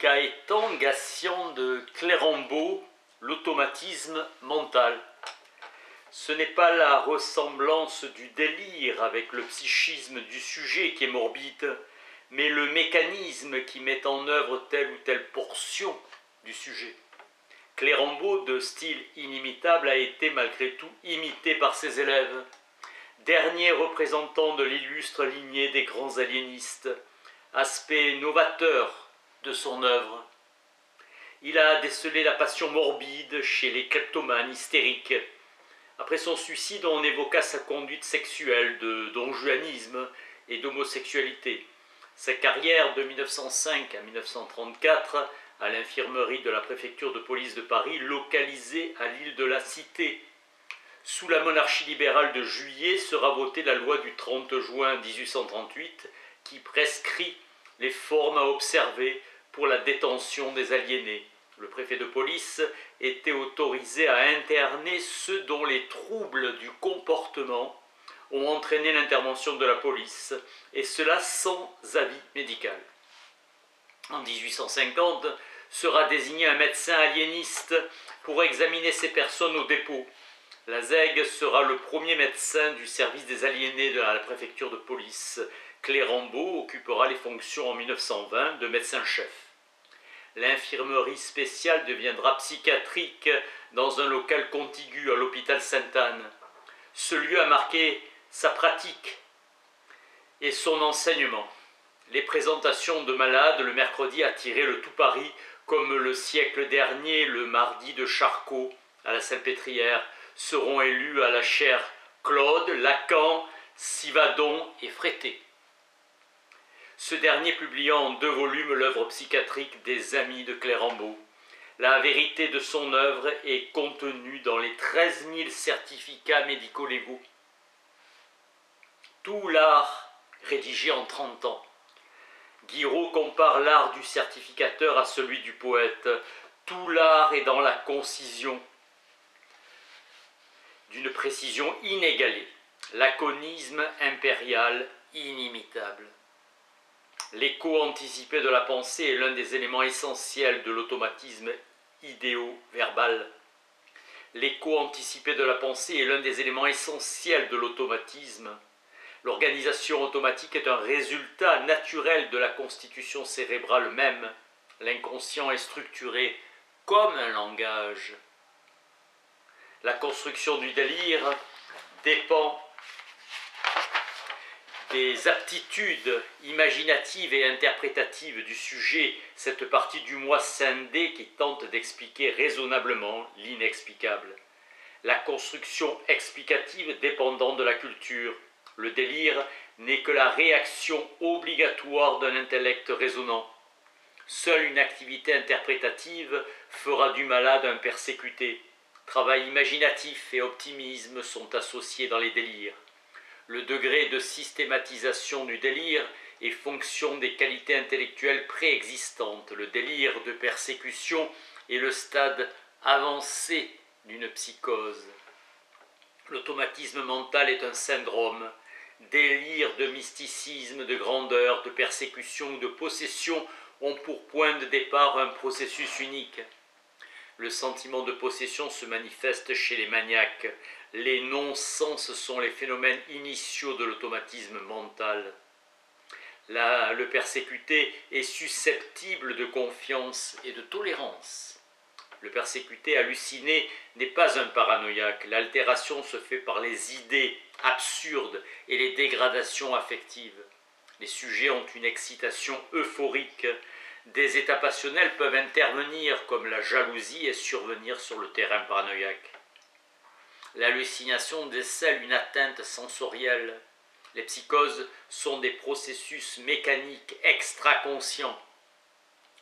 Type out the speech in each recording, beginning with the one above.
Gaëtan Gassian de Clérambault, l'automatisme mental. Ce n'est pas la ressemblance du délire avec le psychisme du sujet qui est morbide, mais le mécanisme qui met en œuvre telle ou telle portion du sujet. Clérambault, de style inimitable, a été malgré tout imité par ses élèves. Dernier représentant de l'illustre lignée des grands aliénistes, aspect novateur de son œuvre. Il a décelé la passion morbide chez les kleptomanes hystériques. Après son suicide, on évoqua sa conduite sexuelle de donjuanisme et d'homosexualité. Sa carrière de 1905 à 1934 à l'infirmerie de la préfecture de police de Paris, localisée à l'île de la Cité. Sous la monarchie libérale de Juillet sera votée la loi du 30 juin 1838 qui prescrit les formes à observer pour la détention des aliénés. Le préfet de police était autorisé à interner ceux dont les troubles du comportement ont entraîné l'intervention de la police, et cela sans avis médical. En 1850, sera désigné un médecin aliéniste pour examiner ces personnes au dépôt. La ZEG sera le premier médecin du service des aliénés de la préfecture de police. Clérambault occupera les fonctions en 1920 de médecin-chef. L'infirmerie spéciale deviendra psychiatrique dans un local contigu à l'hôpital Sainte-Anne. Ce lieu a marqué sa pratique et son enseignement. Les présentations de malades le mercredi attiraient le tout Paris, comme le siècle dernier, le mardi de Charcot à la Salpêtrière, seront élus à la chaire Claude, Lacan, Sivadon et Frété. Ce dernier publiant en 2 volumes l'œuvre psychiatrique des Amis de Clérambault. La vérité de son œuvre est contenue dans les 13 000 certificats médico-légaux. Tout l'art rédigé en 30 ans. Guiraud compare l'art du certificateur à celui du poète. Tout l'art est dans la concision, d'une précision inégalée, laconisme impérial inimitable. L'écho anticipé de la pensée est l'un des éléments essentiels de l'automatisme idéo-verbal. L'écho anticipé de la pensée est l'un des éléments essentiels de l'automatisme. L'organisation automatique est un résultat naturel de la constitution cérébrale même. L'inconscient est structuré comme un langage. La construction du délire dépend des aptitudes imaginatives et interprétatives du sujet, cette partie du moi scindé qui tente d'expliquer raisonnablement l'inexplicable. La construction explicative dépendant de la culture. Le délire n'est que la réaction obligatoire d'un intellect raisonnant. Seule une activité interprétative fera du malade un persécuté. Travail imaginatif et optimisme sont associés dans les délires. Le degré de systématisation du délire est fonction des qualités intellectuelles préexistantes. Le délire de persécution est le stade avancé d'une psychose. L'automatisme mental est un syndrome. Délire de mysticisme, de grandeur, de persécution ou de possession ont pour point de départ un processus unique. Le sentiment de possession se manifeste chez les maniaques. Les non-sens sont les phénomènes initiaux de l'automatisme mental. Le persécuté est susceptible de confiance et de tolérance. Le persécuté halluciné n'est pas un paranoïaque. L'altération se fait par les idées absurdes et les dégradations affectives. Les sujets ont une excitation euphorique. Des états passionnels peuvent intervenir comme la jalousie et survenir sur le terrain paranoïaque. L'hallucination décèle une atteinte sensorielle. Les psychoses sont des processus mécaniques extraconscients.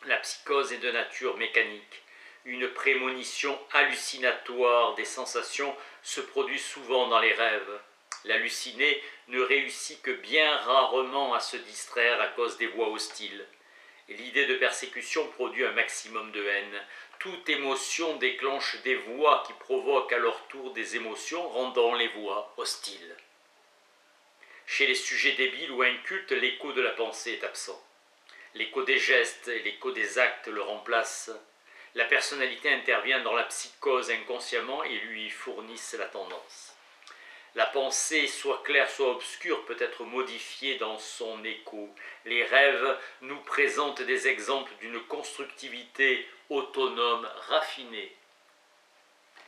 La psychose est de nature mécanique. Une prémonition hallucinatoire des sensations se produit souvent dans les rêves. L'halluciné ne réussit que bien rarement à se distraire à cause des voix hostiles. Et l'idée de persécution produit un maximum de haine. Toute émotion déclenche des voix qui provoquent à leur tour des émotions, rendant les voix hostiles. Chez les sujets débiles ou incultes, l'écho de la pensée est absent. L'écho des gestes et l'écho des actes le remplacent. La personnalité intervient dans la psychose inconsciemment et lui fournissent la tendance. La pensée, soit claire, soit obscure, peut être modifiée dans son écho. Les rêves nous présentent des exemples d'une constructivité autonome, raffinée.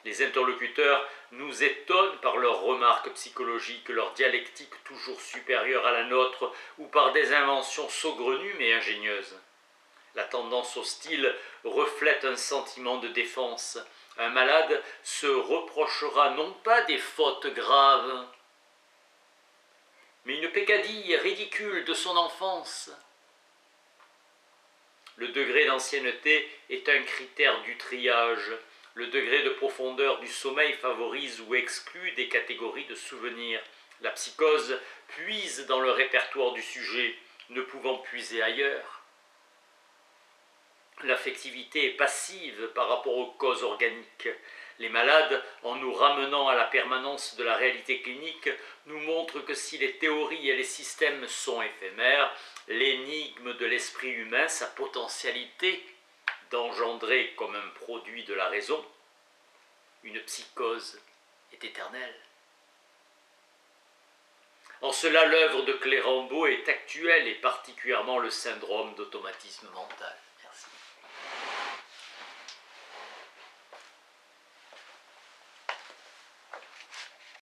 Les interlocuteurs nous étonnent par leurs remarques psychologiques, leur dialectique toujours supérieure à la nôtre, ou par des inventions saugrenues mais ingénieuses. La tendance hostile reflète un sentiment de défense. Un malade se reprochera non pas des fautes graves, mais une peccadille ridicule de son enfance. Le degré d'ancienneté est un critère du triage. Le degré de profondeur du sommeil favorise ou exclut des catégories de souvenirs. La psychose puise dans le répertoire du sujet, ne pouvant puiser ailleurs. L'affectivité est passive par rapport aux causes organiques. Les malades, en nous ramenant à la permanence de la réalité clinique, nous montrent que si les théories et les systèmes sont éphémères, l'énigme de l'esprit humain, sa potentialité d'engendrer comme un produit de la raison une psychose est éternelle. En cela, l'œuvre de Clérambault est actuelle et particulièrement le syndrome d'automatisme mental.